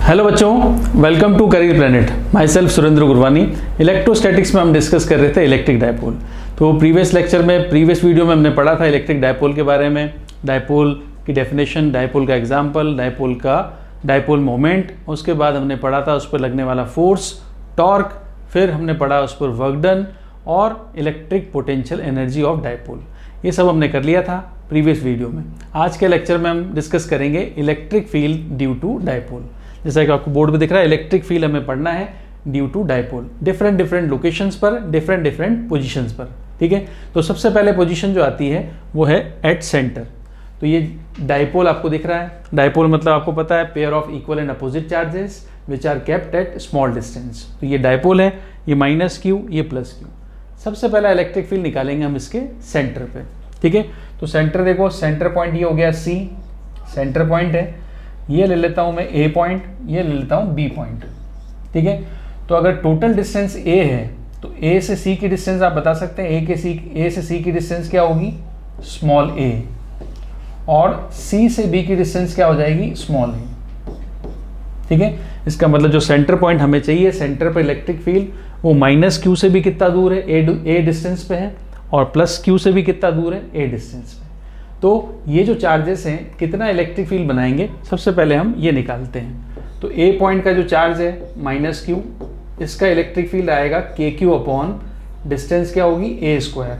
Hello बच्चों, welcome to Career Planet. Myself Surendra Gurwani. Electrostatics में हम डिस्कस कर रहे थे इलेक्ट्रिक डायपोल। तो प्रीवियस लेक्चर में, प्रीवियस वीडियो में हमने पढ़ा था इलेक्ट्रिक डायपोल के बारे में, डायपोल की डेफिनेशन, डायपोल का एग्जाम्पल, डायपोल का डायपोल मोमेंट। उसके बाद हमने पढ़ा था उस पर लगने वाला फोर्स, टॉर्क, फिर हमने पढ़ा उस पर वर्क डन और electric potential energy of dipole. ये सब हमने कर लिया था प्रीवियस वीडियो में। आज के लेक्चर में हम डिस्कस करेंगे electric field due to dipole. जैसा कि आपको बोर्ड पे दिख रहा है, इलेक्ट्रिक फील्ड हमें पढ़ना है due to dipole, different different locations पर, डिफरेंट डिफरेंट पोजीशंस पर। ठीक है, तो सबसे पहले पोजीशन जो आती है वो है एट सेंटर। तो ये डायपोल आपको दिख रहा है। डायपोल मतलब आपको पता है pair of equal and opposite charges which are kept at small distance. तो ये डायपोल है, ये माइनस क्यू, ये प्लस क्यू। सबसे पहला इलेक्ट्रिक फील्ड निकालेंगे हम इसके सेंटर पे। ठीक है, तो सेंटर देखो, सेंटर पॉइंट ये हो गया सी, सेंटर पॉइंट है। ये ले लेता हूं मैं ए पॉइंट, ये ले लेता हूं बी पॉइंट। ठीक है, तो अगर टोटल डिस्टेंस ए है तो ए से सी की डिस्टेंस आप बता सकते हैं। ए से सी की डिस्टेंस क्या होगी? स्मॉल ए। और सी से बी की डिस्टेंस क्या हो जाएगी? स्मॉल ए। ठीक है, इसका मतलब जो सेंटर पॉइंट हमें चाहिए, सेंटर पर इलेक्ट्रिक फील्ड, वो माइनस क्यू से भी कितना दूर है? ए डिस्टेंस पे है, और प्लस क्यू से भी कितना दूर है? ए डिस्टेंस पे। तो ये जो चार्जेस हैं कितना इलेक्ट्रिक फील्ड बनाएंगे, सबसे पहले हम ये निकालते हैं। तो ए पॉइंट का जो चार्ज है माइनस क्यू, इसका इलेक्ट्रिक फील्ड आएगा के क्यू अपॉन डिस्टेंस क्या होगी? ए स्क्वायर।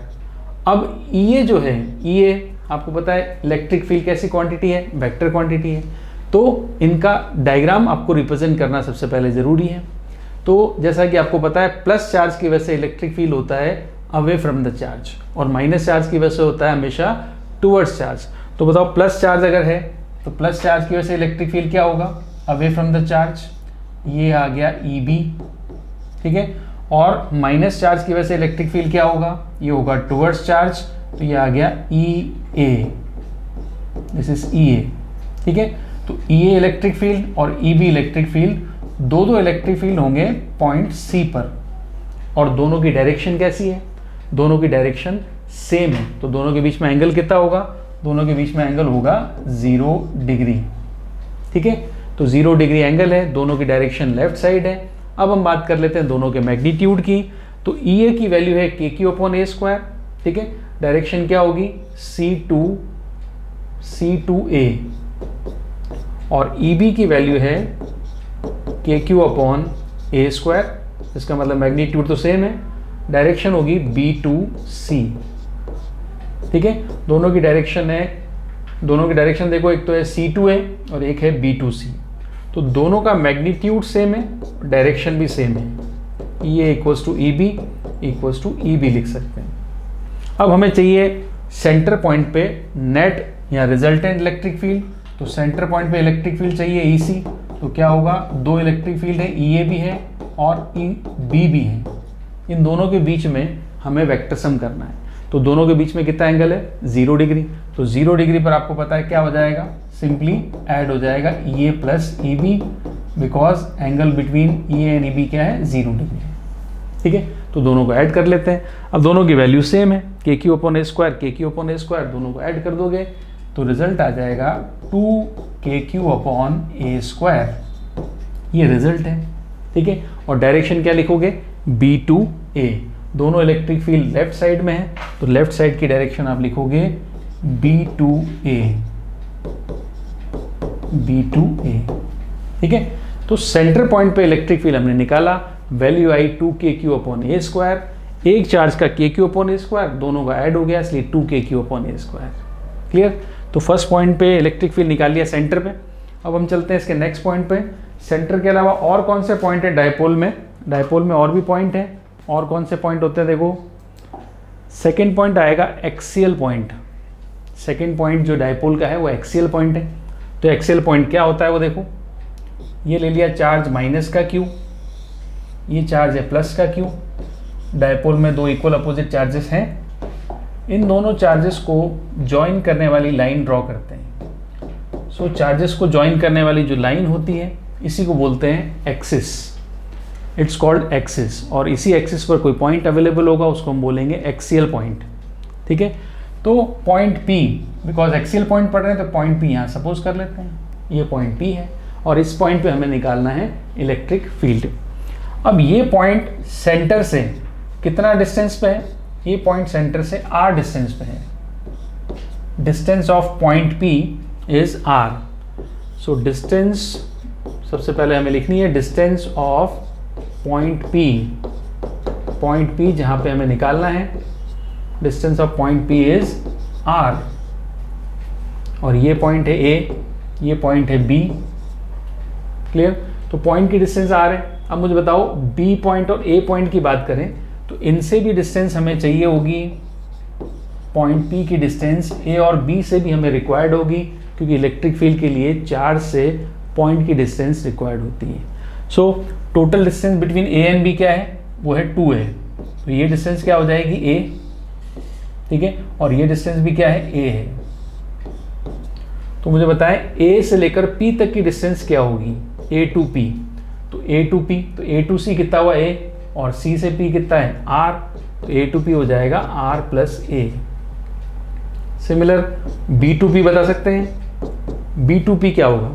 अब ये जो है, ये आपको पता है इलेक्ट्रिक फील्ड कैसी क्वांटिटी है? वेक्टर क्वांटिटी है। तो इनका डायग्राम आपको रिप्रेजेंट करना सबसे पहले ज़रूरी है। तो जैसा कि आपको पता है प्लस चार्ज की वजह से इलेक्ट्रिक फील्ड होता है अवे फ्रॉम द चार्ज, और माइनस चार्ज की वजह से होता है हमेशा टुवर्ड्स चार्ज। तो बताओ, प्लस चार्ज अगर है तो प्लस चार्ज की वजह से इलेक्ट्रिक फील्ड क्या होगा? Away from the charge. ये आ गया ई बी। ठीक है, और माइनस चार्ज की वजह से इलेक्ट्रिक फील्ड क्या होगा? ये होगा टुवर्ड्स चार्ज। तो ये आ गया ई ए, दिस इज ई ए। ठीक है, तो ई ए इलेक्ट्रिक फील्ड और ई बी इलेक्ट्रिक फील्ड, दो इलेक्ट्रिक फील्ड होंगे पॉइंट सी पर, और दोनों की डायरेक्शन कैसी है? दोनों की डायरेक्शन सेम है। तो दोनों के बीच में एंगल कितना होगा? दोनों के बीच में एंगल होगा 0 डिग्री। ठीक है, तो 0 डिग्री एंगल है, दोनों की डायरेक्शन लेफ्ट साइड है। अब हम बात कर लेते हैं दोनों के मैग्नीट्यूड की। तो ई ए की वैल्यू है के क्यू अपॉन ए स्क्वायर। ठीक है, डायरेक्शन क्या होगी? सी टू ए। और ई बी की वैल्यू है के क्यू अपॉन ए स्क्वायर। इसका मतलब मैग्नीट्यूड तो सेम है, डायरेक्शन होगी बी टू सी। ठीक है, दोनों की डायरेक्शन है, दोनों की डायरेक्शन देखो, एक तो है सी टू ए और एक है बी टू सी। तो दोनों का मैग्नीट्यूड सेम है, डायरेक्शन भी सेम है। E A equals to E B equals to E B लिख सकते हैं। अब हमें चाहिए सेंटर पॉइंट पे नेट या रिजल्टेंट इलेक्ट्रिक फील्ड। तो सेंटर पॉइंट पे इलेक्ट्रिक फील्ड चाहिए ई सी। तो क्या होगा? दो इलेक्ट्रिक फील्ड है, ई ए भी है और ई बी भी है। इन दोनों के बीच में हमें वेक्टर सम करना है। तो दोनों के बीच में कितना एंगल है? 0 डिग्री। तो 0 डिग्री पर आपको पता है क्या हो जाएगा? सिंपली ऐड हो जाएगा E A plus E B, because angle between E A and E B क्या है? 0 डिग्री। ठीक है, तो दोनों को ऐड कर लेते हैं। अब दोनों की वैल्यू सेम है, के क्यू अपॉन ए स्क्वायर, के क्यू अपॉन ए स्क्वायर, दोनों को ऐड कर दोगे तो रिजल्ट आ जाएगा 2 k q upon a square. ये रिजल्ट है। ठीक है, और डायरेक्शन क्या लिखोगे? बी टू ए। दोनों इलेक्ट्रिक फील्ड लेफ्ट साइड में है, तो लेफ्ट साइड की डायरेक्शन आप लिखोगे B to A, B to A. ठीक है, तो सेंटर पॉइंट पे इलेक्ट्रिक फील्ड हमने निकाला, वैल्यू आई 2 k q upon a square. एक चार्ज का k q upon a square, दोनों का ऐड हो गया, इसलिए 2 k q upon a square. Clear? तो फर्स्ट पॉइंट पे इलेक्ट्रिक फील्ड निकाल लिया सेंटर पे। अब हम चलते हैं इसके नेक्स्ट पॉइंट पे। सेंटर के अलावा और कौन से पॉइंट है डायपोल में? डायपोल में और भी पॉइंट है। और कौन से पॉइंट होते हैं? देखो, सेकेंड पॉइंट आएगा एक्सियल पॉइंट। सेकेंड पॉइंट जो डायपोल का है वो एक्सियल पॉइंट है। तो एक्सियल पॉइंट क्या होता है वो देखो, ये ले लिया चार्ज माइनस का क्यू, ये चार्ज है प्लस का क्यू। डायपोल में दो इक्वल अपोजिट चार्जेस हैं। इन दोनों चार्जेस को ज्वाइन करने वाली लाइन ड्रॉ करते हैं। सो चार्जेस को ज्वाइन करने वाली जो लाइन होती है इसी को बोलते हैं एक्सिस। It's called axis. और इसी एक्सिस पर कोई पॉइंट अवेलेबल होगा उसको हम बोलेंगे एक्सियल पॉइंट। ठीक है, तो point P, because axial point पढ़ रहे हैं तो पॉइंट P यहाँ सपोज कर लेते हैं, ये पॉइंट P है। और इस पॉइंट पे हमें निकालना है इलेक्ट्रिक फील्ड। अब ये पॉइंट सेंटर से कितना डिस्टेंस पे है? ये पॉइंट सेंटर से r डिस्टेंस पे है। Distance of point P is r। So distance सबसे पहले हमें लिखनी है डिस्टेंस ऑफ पॉइंट P जहां पे हमें निकालना है, distance of point P is r। और ये पॉइंट है A, ये पॉइंट है B। क्लियर? तो पॉइंट की डिस्टेंस r है। अब मुझे बताओ B पॉइंट और A पॉइंट की बात करें तो इनसे भी डिस्टेंस हमें चाहिए होगी। पॉइंट P की डिस्टेंस A और B से भी हमें रिक्वायर्ड होगी, क्योंकि इलेक्ट्रिक फील्ड के लिए चार्ज से पॉइंट की डिस्टेंस रिक्वायर्ड होती है। So total distance between A and B क्या है? वो है 2 है। तो ये डिस्टेंस क्या हो जाएगी? A, ठीक है, और ये डिस्टेंस भी क्या है? A है। तो मुझे बताएं A से लेकर P तक की डिस्टेंस क्या होगी? A to P। तो A to P, तो A to C कितना हुआ? A, और C से P कितना है? R। तो A to P हो जाएगा R plus A। Similar B to P बता सकते हैं। B to P क्या होगा?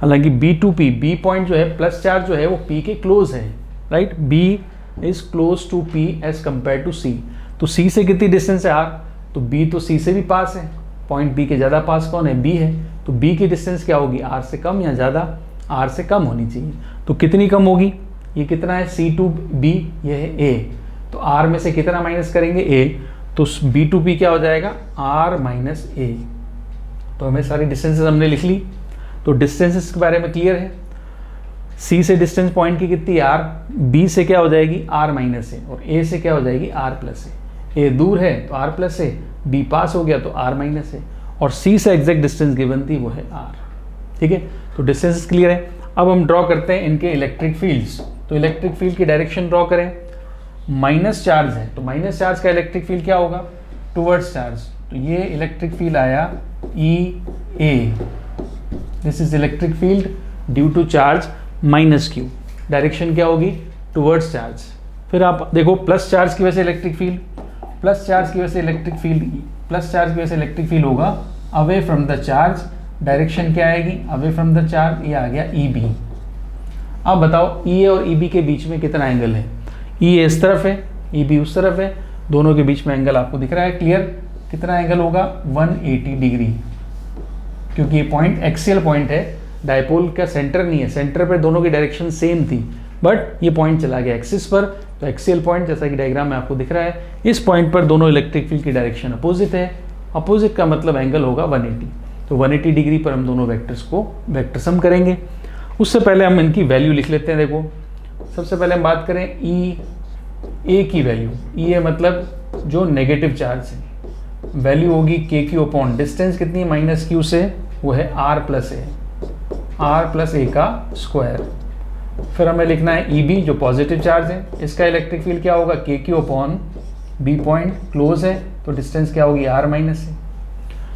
हालांकि B to P, B point जो है प्लस चार्ज जो है वो P के क्लोज है, right? B is close to P as compare to C। तो C से कितनी डिस्टेंस है? R। तो B तो C से भी पास है। पॉइंट B के ज़्यादा पास कौन है? B है। तो B की डिस्टेंस क्या होगी? R से कम या ज़्यादा? R से कम होनी चाहिए। तो कितनी कम होगी? ये कितना है? C to B, ये है A। तो R में से कितना माइनस करेंगे? A। तो B to P क्या हो जाएगा? R minus A। तो हमें सारी डिस्टेंसेस हमने लिख ली। तो डिस्टेंसेस के बारे में क्लियर है। C से डिस्टेंस पॉइंट की कितनी? R। B से क्या हो जाएगी? R minus A। और A से क्या हो जाएगी? R plus A। A दूर है तो R प्लस A, B पास हो गया तो R माइनस A, और C से एग्जैक्ट डिस्टेंस गिवन थी वो है R। ठीक है, तो डिस्टेंसेस क्लियर है। अब हम ड्रॉ करते हैं इनके इलेक्ट्रिक फील्ड्स। तो इलेक्ट्रिक फील्ड की डायरेक्शन ड्रॉ करें। माइनस चार्ज है तो माइनस चार्ज का इलेक्ट्रिक फील्ड क्या होगा? Towards charge. तो ये इलेक्ट्रिक फील्ड आया EA। This is electric field due to charge minus Q। Direction क्या होगी? Towards charge. फिर आप देखो प्लस चार्ज की वजह से इलेक्ट्रिक फील्ड, प्लस चार्ज की वजह से इलेक्ट्रिक फील्ड, प्लस चार्ज की वजह से इलेक्ट्रिक फील्ड होगा away from the charge. Direction क्या आएगी? Away from the charge. ये आ गया EB। अब बताओ EA और EB के बीच में कितना एंगल है? EA इस तरफ है, EB उस तरफ है, दोनों के बीच में एंगल आपको दिख रहा है क्लियर। कितना एंगल होगा? 180 डिग्री, क्योंकि ये पॉइंट एक्सियल पॉइंट है, डायपोल का सेंटर नहीं है। सेंटर पर दोनों की डायरेक्शन सेम थी, बट ये पॉइंट चला गया एक्सिस पर। तो एक्सियल पॉइंट जैसा कि डायग्राम में आपको दिख रहा है, इस पॉइंट पर दोनों इलेक्ट्रिक फील्ड की डायरेक्शन अपोजिट है। अपोजिट का मतलब एंगल होगा 180। तो 180 डिग्री पर हम दोनों वेक्टर्स को वेक्टर सम करेंगे। उससे पहले हम इनकी वैल्यू लिख लेते हैं। देखो सबसे पहले हम बात करें E A की वैल्यू। E A मतलब जो नेगेटिव चार्ज है, वैल्यू होगी KQ अपॉन डिस्टेंस कितनी है? माइनस Q से, वो है R प्लस A का स्क्वायर। फिर हमें लिखना है EB जो पॉजिटिव चार्ज है, इसका इलेक्ट्रिक फील्ड क्या होगा? KQ upon B point close है तो डिस्टेंस क्या होगी? R minus A।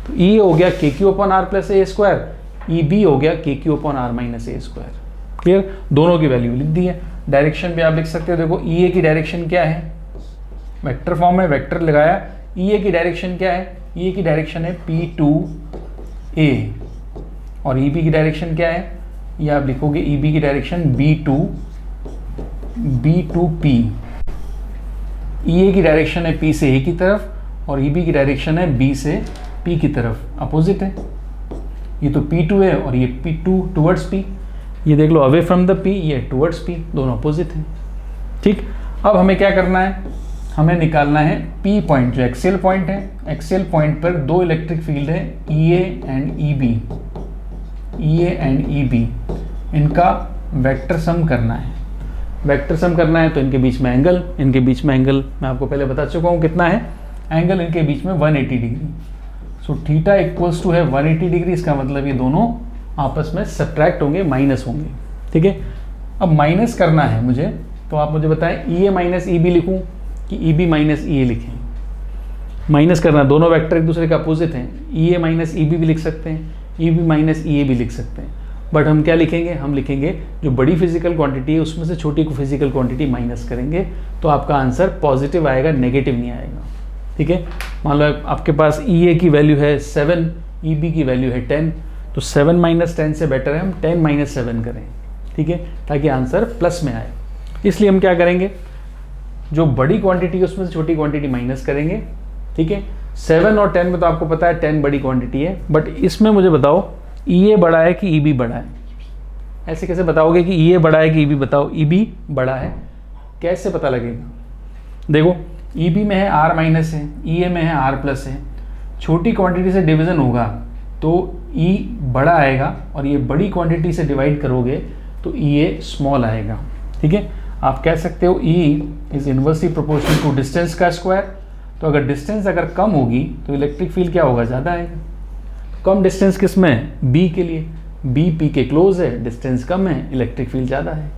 तो E हो गया KQ upon R plus A square, EB हो गया KQ upon R minus A square. Clear? दोनों की वैल्यू लिख दी है। डायरेक्शन भी आप लिख सकते हो। देखो EA की डायरेक्शन क्या है? वेक्टर फॉर्म में वेक्टर लगाया। EA की डायरेक्शन क्या है? EA की डायरेक्शन है P to A, और EB की डायरेक्शन क्या है? ये आप लिखोगे EB की direction B to P। EA की डायरेक्शन है P से A की तरफ, और EB की डायरेक्शन है B से P की तरफ, अपोजिट है। ये तो P2 है और ये P2 टुवर्ड्स P। ये देख लो अवे फ्रॉम द P, ये टुवर्ड्स P, दोनों अपोजिट हैं। ठीक, अब हमें क्या करना है? हमें निकालना है P पॉइंट जो एक्सियल पॉइंट है। एक्सियल पॉइंट पर दो इलेक्ट्रिक फील्ड है EA एंड EB। इनका वेक्टर सम करना है। वेक्टर सम करना है तो इनके बीच में एंगल, मैं आपको पहले बता चुका हूँ कितना है एंगल इनके बीच में, 180 degree. So theta equals to है 180 डिग्री। इसका मतलब ये दोनों आपस में सब्ट्रैक्ट होंगे, माइनस होंगे। ठीक है, अब माइनस करना है मुझे, तो आप मुझे बताएं EA माइनस EB लिखूं कि EB माइनस EA लिखें? माइनस करना, दोनों वेक्टर एक दूसरे के अपोजिट हैं। EA माइनस EB भी लिख सकते हैं, EB माइनस EA भी लिख सकते हैं, बट हम क्या लिखेंगे? हम लिखेंगे जो बड़ी फिजिकल क्वांटिटी है उसमें से छोटी को फिजिकल क्वांटिटी माइनस करेंगे, तो आपका आंसर पॉजिटिव आएगा, नेगेटिव नहीं आएगा। ठीक है, मान लो आपके पास EA की वैल्यू है 7, EB की वैल्यू है 10, तो 7 माइनस 10 से बेटर है हम 10 माइनस 7 करें, ठीक है, ताकि आंसर प्लस में आए। इसलिए हम क्या करेंगे, जो बड़ी क्वांटिटी है उसमें से छोटी क्वांटिटी माइनस करेंगे, ठीक है। 7 और 10 में तो आपको पता है 10 बड़ी क्वांटिटी है, बट इसमें मुझे बताओ EA बड़ा है कि EB बड़ा है। ऐसे कैसे बताओगे कि EA बड़ा है कि EB, बताओ EB बड़ा है, कैसे पता लगेगा? देखो EB में है R माइनस है, EA में है R प्लस है, छोटी क्वांटिटी से डिवीज़न होगा तो E बड़ा आएगा, और ये बड़ी क्वांटिटी से डिवाइड करोगे तो EA स्मॉल आएगा, ठीक है। आप कह सकते हो E is inversely proportional to distance का स्क्वायर। तो अगर डिस्टेंस अगर कम होगी तो इलेक्ट्रिक फील्ड क्या होगा, ज़्यादा आएगा। कम डिस्टेंस किस में है, B के लिए, B P के क्लोज है, डिस्टेंस कम है, इलेक्ट्रिक फील्ड ज़्यादा है।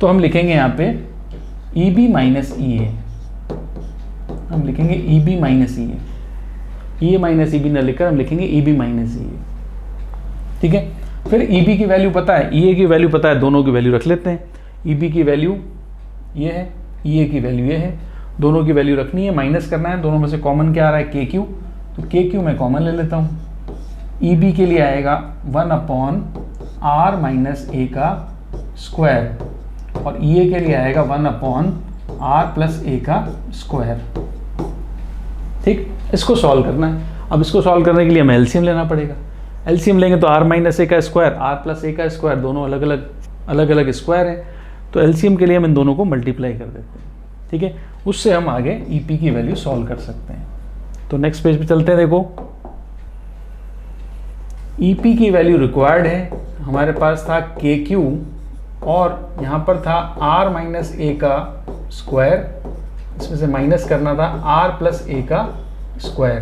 तो हम लिखेंगे यहाँ पे EB माइनस EA, हम लिखेंगे EB minus EA, EA minus EB न लिखकर हम लिखेंगे EB माइनस EA, ठीक है। फिर EB की वैल्यू पता है, EA की वैल्यू पता है, दोनों की वैल्यू रख लेते हैं। EB की वैल्यू ये है, EA की वैल्यू ये है, दोनों की वैल्यू रखनी है, माइनस करना है। दोनों में से कॉमन क्या आ रहा है, KQ, तो KQ मैं कॉमन ले लेता हूँ। EB के लिए आएगा 1/R माइनस A का स्क्वायर, और EA के लिए आएगा 1/R प्लस A का स्क्वायर, ठीक। इसको सॉल्व करना है। अब इसको सॉल्व करने के लिए हमें एलसीएम लेना पड़ेगा। एलसीएम लेंगे तो R माइनस A का स्क्वायर, R प्लस A का स्क्वायर, दोनों अलग अलग स्क्वायर है, तो एलसीएम के लिए हम इन दोनों को मल्टीप्लाई कर देते हैं, ठीक है। उससे हम आगे EP की वैल्यू सॉल्व कर सकते हैं। तो नेक्स्ट पेज पे चलते हैं। देखो EP की वैल्यू रिक्वायर्ड है, हमारे पास था KQ और यहाँ पर था R माइनस A का स्क्वायर, इसमें से माइनस करना था R प्लस A का स्क्वायर।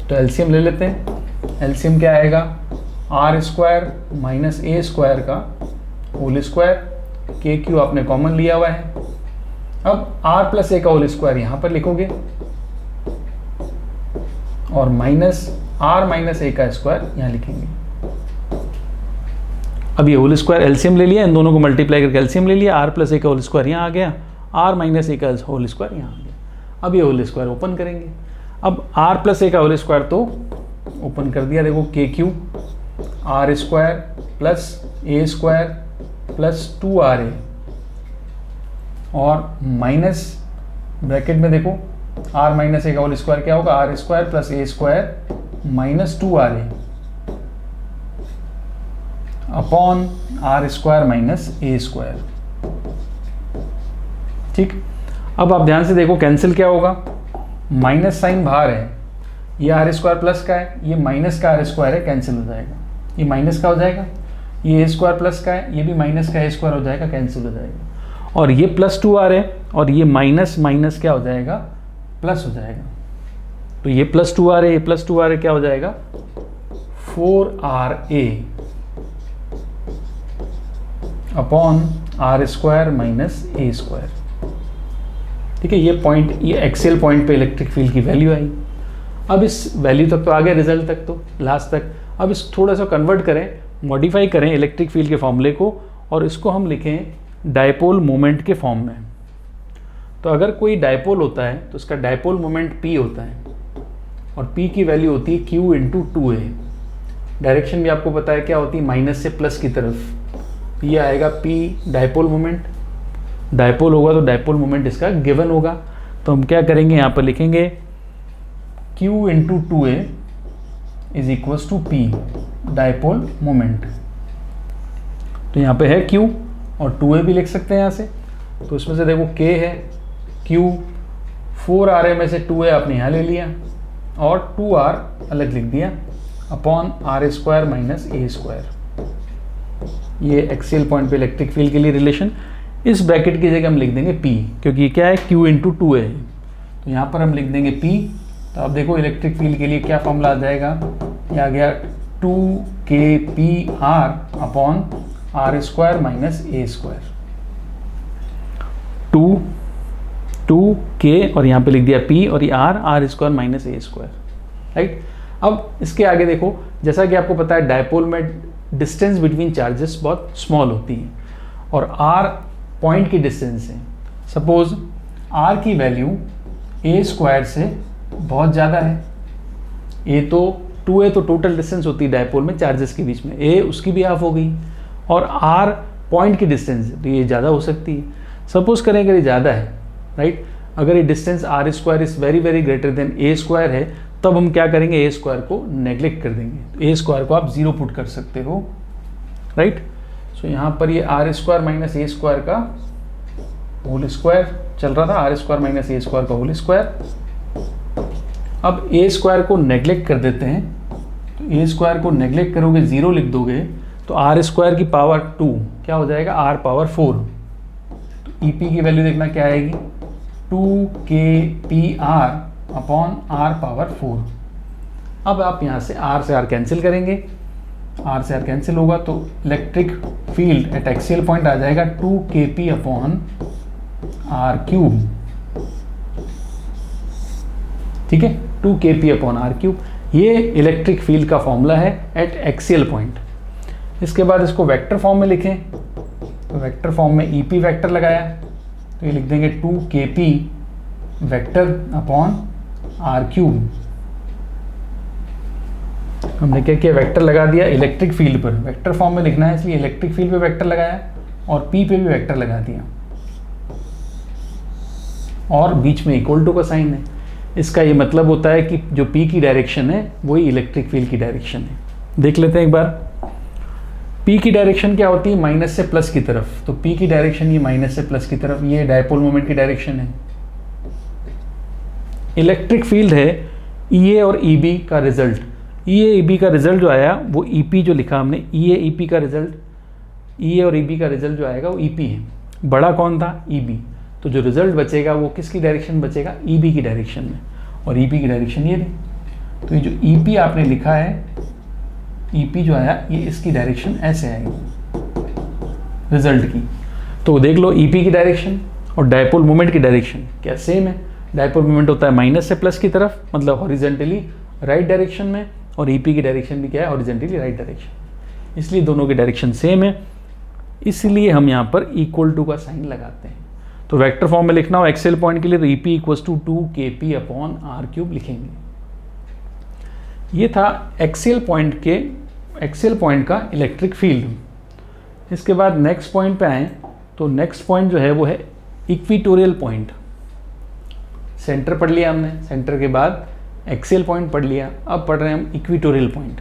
तो एलसीएम ले लेते हैं। एलसीएम क्या आएगा, R square minus A square का होल स्क्वायर, KQ आपने कॉमन लिया हुआ है। अब R प्लस A का होल स्क्वायर यहाँ पर लिखोगे, और माइनस R माइनस A का स्क्वायर यहाँ लिखेंगे। अब ये होल स्क्वायर एलसीएम ले लिया, इन दोनों को मल्टीप्लाई करके एलसीएम ले लिया, R प्लस A का होल स्क्वायर यहाँ आ गया, R माइनस A का होल स्क्वायर यहाँ आ गया। अब ये होल स्क्वायर ओपन करेंगे। अब R प्लस A का होल स्क्वायर तो ओपन कर दिया, देखो KQ R square plus A square plus 2RA, और माइनस ब्रैकेट में देखो R माइनस A का होल स्क्वायर क्या होगा, R square plus A square minus 2RA upon R square minus A square, ठीक। अब आप ध्यान से देखो कैंसिल क्या होगा, माइनस साइन बाहर है, ये R स्क्वायर प्लस का है, ये माइनस का R स्क्वायर है, कैंसिल हो जाएगा। ये माइनस का हो जाएगा, ये A स्क्वायर प्लस का है, ये भी माइनस का A स्क्वायर हो जाएगा, कैंसिल हो जाएगा। और ये प्लस 2R है, और ये माइनस माइनस क्या हो जाएगा, प्लस हो जाएगा। तो ये प्लस 2R है, ये प्लस 2R है, क्या हो जाएगा 4RA upon R square minus A square, ठीक है। ये पॉइंट, ये एक्सेल पॉइंट पे इलेक्ट्रिक फील्ड की वैल्यू आई। अब इस वैल्यू तक तो आ गया, रिजल्ट तक तो लास्ट तक। अब इस थोड़ा सा कन्वर्ट करें, मॉडिफाई करें इलेक्ट्रिक फील्ड के फॉर्मूले को, और इसको हम लिखें डायपोल मोमेंट के फॉर्म में। तो अगर कोई डायपोल होता है तो उसका डायपोल मोमेंट P होता है, और P की वैल्यू होती है Q इंटू 2A। डायरेक्शन भी आपको पता है क्या होती है, माइनस से प्लस की तरफ। ये आएगा P डायपोल मोमेंट, डायपोल होगा तो डायपोल मोमेंट इसका गिवन होगा। तो हम क्या करेंगे, यहाँ पर लिखेंगे Q into 2A is equals to P dipole moment. तो यहाँ पे है Q, और 2A भी लिख सकते हैं यहाँ से। तो इसमें से देखो K है, Q 4RA में से 2A आपने यहाँ ले लिया, और 2R अलग लिख दिया, upon R square minus A square. ये एक्सियल पॉइंट पे इलेक्ट्रिक फील्ड के लिए रिलेशन। इस ब्रैकेट की जगह हम लिख देंगे P, क्योंकि ये क्या है, Q इंटू 2A है। तो यहाँ पर हम लिख देंगे P। तो अब देखो इलेक्ट्रिक फील्ड के लिए क्या फॉर्मूला आ जाएगा, ये आ गया 2KPR upon R square minus A square. 2K और यहाँ पे लिख दिया P, और ये R square minus A square, right. अब इसके आगे देखो, जैसा कि आपको पता है डायपोल में डिस्टेंस बिटवीन चार्जेस बहुत स्मॉल होती है, और R पॉइंट की डिस्टेंस है। सपोज R की वैल्यू A स्क्वायर से बहुत ज़्यादा है, A तो 2a तो टोटल डिस्टेंस होती है डायपोल में चार्जेस के बीच में, a उसकी भी हाफ हो गई, और r पॉइंट की डिस्टेंस है, तो ये ज़्यादा हो सकती है। सपोज करें अगर ये ज़्यादा है, राइट, अगर ये distance r square is very very greater then a square है, तब हम क्या करेंगे, a स्क्वायर को नेग्लेक्ट कर देंगे। तो a स्क्वायर को आप 0 पुट कर सकते हो, राइट। सो यहाँ पर ये r square minus a square का होल स्क्वायर चल रहा था, r square minus a square का होल स्क्वायर। अब a स्क्वायर को नेग्लेक्ट कर देते हैं, तो a स्क्वायर को नेग्लेक्ट करोगे, 0 लिख दोगे, तो r स्क्वायर की पावर 2 क्या हो जाएगा, r पावर 4। तो EP की वैल्यू देखना क्या आएगी, 2kpr अपॉन r पावर 4। अब आप यहाँ से r से r कैंसिल करेंगे, r से r कैंसिल होगा, तो electric field at axial point आ जाएगा 2kp अपॉन r क्यूब, ठीक है, 2kp अपॉन r क्यूब। ये इलेक्ट्रिक फील्ड का फॉर्मूला है एट एक्सियल पॉइंट। इसके बाद इसको वेक्टर फॉर्म में लिखें, तो वेक्टर फॉर्म में EP वेक्टर लगाया, तो ये लिख देंगे 2kp vector upon r cube. हमने क्या किया, वेक्टर लगा दिया इलेक्ट्रिक फील्ड पर, वेक्टर फॉर्म में लिखना है इसलिए इलेक्ट्रिक फील्ड पे वेक्टर लगाया और P पे भी वेक्टर लगा दिया, और बीच में इक्वल टू का साइन है। इसका ये मतलब होता है कि जो P की डायरेक्शन है वही इलेक्ट्रिक फील्ड की डायरेक्शन है। देख लेते हैं एक बार, P की डायरेक्शन क्या होती है, माइनस से प्लस की तरफ, तो P की डायरेक्शन ये माइनस से प्लस की तरफ, ये डायपोल मोमेंट की डायरेक्शन है। इलेक्ट्रिक फील्ड है EA और EB का रिजल्ट, EA EB का रिजल्ट जो आया वो EP जो लिखा हमने, EA EP का रिजल्ट, EA और EB का रिजल्ट जो आएगा वो EP है। बड़ा कौन था, EB, तो जो रिजल्ट बचेगा वो किसकी डायरेक्शन बचेगा, EB की डायरेक्शन में, और EP की डायरेक्शन ये थी। तो ये जो EP आपने लिखा है, EP जो आया ये इसकी डायरेक्शन ऐसे आएगी रिजल्ट की। तो देख लो EP की डायरेक्शन और डायपोल मोमेंट की डायरेक्शन क्या सेम है। डायपोल मोमेंट होता है माइनस से प्लस की तरफ, मतलब हॉरिजेंटली राइट डायरेक्शन में, और EP की डायरेक्शन भी क्या है, हॉरिजेंटली राइट डायरेक्शन, इसलिए दोनों की डायरेक्शन सेम है, इसलिए हम यहाँ पर इक्वल टू का साइन लगाते हैं। तो वेक्टर फॉर्म में लिखना हो एक्सेल पॉइंट के लिए, तो EP equals to 2kp upon r cube लिखेंगे। ये था एक्सेल पॉइंट का इलेक्ट्रिक फील्ड। इसके बाद नेक्स्ट पॉइंट पे आए, तो नेक्स्ट पॉइंट जो है वो है इक्वेटोरियल पॉइंट। सेंटर पढ़ लिया हमने, सेंटर के बाद एक्सेल पॉइंट पढ़ लिया, अब पढ़ रहे हैं हम इक्वेटोरियल पॉइंट।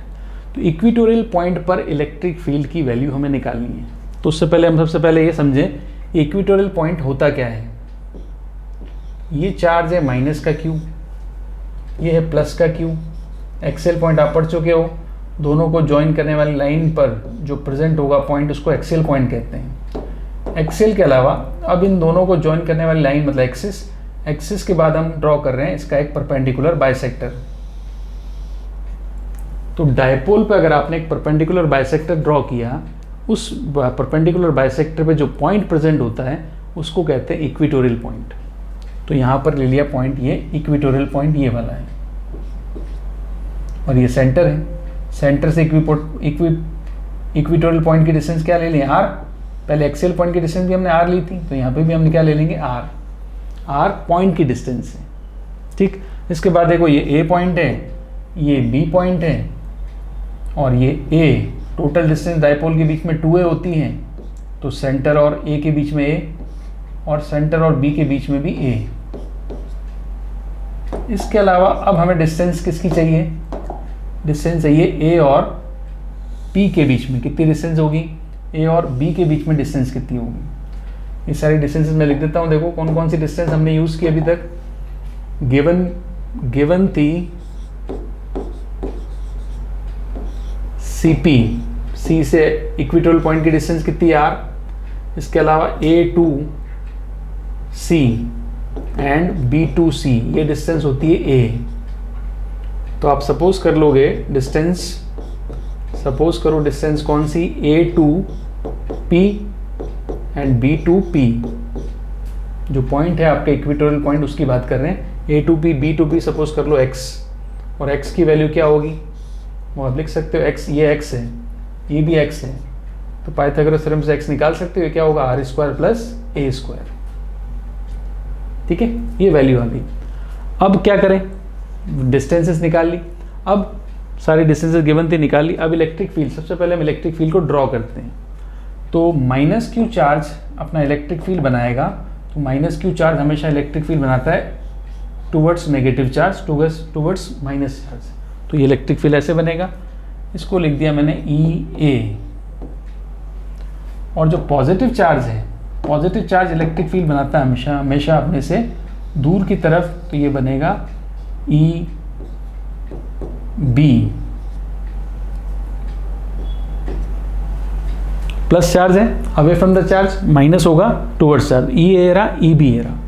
तो इक्वेटोरियल पॉइंट पर इलेक्ट्रिक फील्ड की वैल्यू हमें निकालनी है। तो उससे पहले हम सबसे पहले ये समझें इक्वेटोरियल पॉइंट होता क्या है। ये चार्ज है माइनस का क्यू, ये है प्लस का क्यू। एक्सेल पॉइंट आप पढ़ चुके हो, दोनों को ज्वाइन करने वाली लाइन पर जो प्रेजेंट होगा पॉइंट, उसको एक्सेल पॉइंट कहते हैं। एक्सेल के अलावा अब इन दोनों को ज्वाइन करने वाली लाइन मतलब एक्सिस के बाद हम ड्रॉ कर रहे हैं इसका एक परपेंडिकुलर बाइसेक्टर। तो डायपोल पे अगर आपने एक परपेंडिकुलर बाइसेक्टर ड्रॉ किया, उस परपेंडिकुलर बाइसेक्टर पे जो पॉइंट प्रेजेंट होता है उसको कहते हैं इक्वेटोरियल पॉइंट। तो यहाँ पर ले लिया पॉइंट, ये इक्वेटोरियल पॉइंट ये वाला है, और ये सेंटर है। सेंटर से इक्वेटोरियल पॉइंट की डिस्टेंस क्या ले लें, r। पहले एक्सेल पॉइंट की डिस्टेंस भी हमने r ली थी, तो यहाँ पे भी हम क्या ले लेंगे, r पॉइंट की डिस्टेंस है, ठीक। इसके बाद देखो ये a पॉइंट है, ये b पॉइंट है, और ये a। टोटल डिस्टेंस डायपोल के बीच में 2a होती है, तो सेंटर और a के बीच में a, और सेंटर और b के बीच में भी a। इसके अलावा अब हमें डिस्टेंस किसकी चाहिए, डिस्टेंस चाहिए a और p के बीच में। कितनी डिस्टेंस होगी, a और b के बीच में डिस्टेंस कितनी होगी। ये सारी डिस्टेंसेस मैं लिख देता हूँ। देखो कौन कौन सी डिस्टेंस हमने यूज़ की अभी तक। गिवन थी CP, C से इक्वेटोरियल पॉइंट की डिस्टेंस कितनी है, r। इसके अलावा A to C and B to C, ये डिस्टेंस होती है A। तो आप सपोज कर लोगे डिस्टेंस, सपोज करो डिस्टेंस कौन सी, A to P and B to P। जो पॉइंट है आपका इक्वेटोरियल पॉइंट उसकी बात कर रहे हैं। A to P, B to P suppose कर लो x, और x की वैल्यू क्या होगी, वो आप लिख सकते हो x, ये x है, ये भी x है, तो पाइथागोरस थ्योरम से x निकाल सकते हो, क्या होगा r square plus a square, ठीक है। ये वैल्यू आ गई। अब क्या करें, डिस्टेंसेस निकाल ली। अब सारी डिस्टेंसेस गिवन थी, निकाली। अब इलेक्ट्रिक फील्ड, सबसे पहले हम इलेक्ट्रिक फील्ड को ड्रॉ करते हैं। तो माइनस क्यू चार्ज अपना इलेक्ट्रिक फील्ड बनाएगा। तो माइनस क्यू चार्ज हमेशा इलेक्ट्रिक फील्ड बनाता है towards negative charge, towards minus charge. तो ये इलेक्ट्रिक फील्ड ऐसे बनेगा, इसको लिख दिया मैंने ई ए। और जो पॉजिटिव चार्ज है, पॉजिटिव चार्ज इलेक्ट्रिक फील्ड बनाता है हमेशा हमेशा अपने से दूर की तरफ, तो ये बनेगा ई बी। प्लस चार्ज है, away from the charge, minus होगा टूवर्ड्स चार्ज, ई ए रहा, ई बी ए रहा।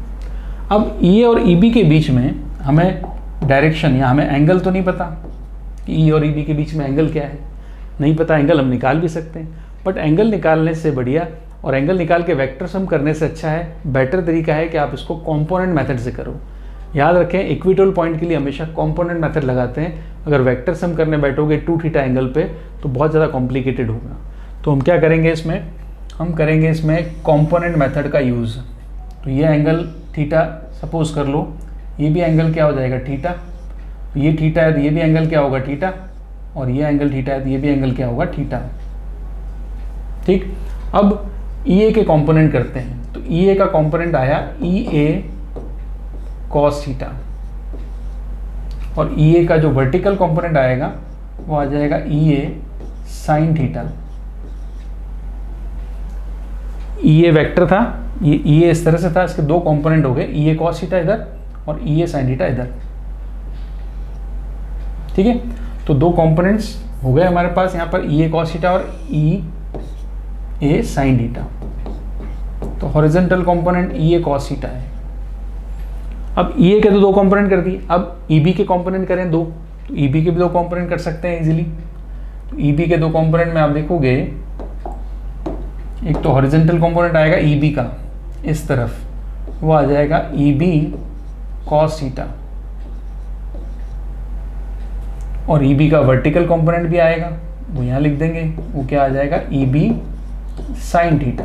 अब ई ए और ई बी के बीच में हमें डायरेक्शन या हमें एंगल तो नहीं पता कि ई और ई बी के बीच में एंगल क्या है, नहीं पता। एंगल हम निकाल भी सकते हैं, बट एंगल निकालने से बढ़िया और एंगल निकाल के वेक्टर सम करने से अच्छा है, बेटर तरीका है कि आप इसको कंपोनेंट मेथड से करो। याद रखें, इक्विटोरियल पॉइंट के लिए हमेशा कंपोनेंट मेथड लगाते हैं। अगर वेक्टर सम करने बैठोगे 2 थीटा एंगल पे तो बहुत ज़्यादा कॉम्प्लिकेटेड होगा। तो हम क्या करेंगे इसमें, हम करेंगे इसमें कंपोनेंट मेथड का यूज़। तो ये एंगल थीटा सपोज कर लो, ये भी एंगल क्या हो जाएगा थीटा, तो ये थीटा है तो ये भी एंगल क्या होगा थीटा, और ये एंगल थीटा है तो ये भी एंगल क्या होगा थीटा। ठीक, अब ई ए के कंपोनेंट करते हैं। तो ई ए का कंपोनेंट आया ई ए कॉस थीटा, और ई ए का जो वर्टिकल कंपोनेंट आएगा वो आ जाएगा E A sine theta. E A vector था, ये ई ए इस तरह से था, इसके 2 कंपोनेंट हो गए, ई ए कॉस थीटा इधर और ई ए साइन थीटा इधर। ठीक है, तो 2 कंपोनेंट्स हो गए हमारे पास यहाँ पर, ई ए कॉस थीटा और ई ए साइन थीटा। तो horizontal component E A cos theta है। अब ई ए के तो 2 कंपोनेंट कर दिए, अब ई बी के कंपोनेंट करें 2, तो ई बी के भी 2 कंपोनेंट कर सकते हैं इजीली। तो ई बी के 2 कंपोनेंट में आप देखोगे, एक तो हॉरिजॉन्टल कंपोनेंट आएगा ई बी का इस तरफ, वो आ जाएगा ई बी कॉस थीटा, और ई बी का वर्टिकल कंपोनेंट भी आएगा, वो यहाँ लिख देंगे, वो क्या आ जाएगा ई बी साइन थीटा।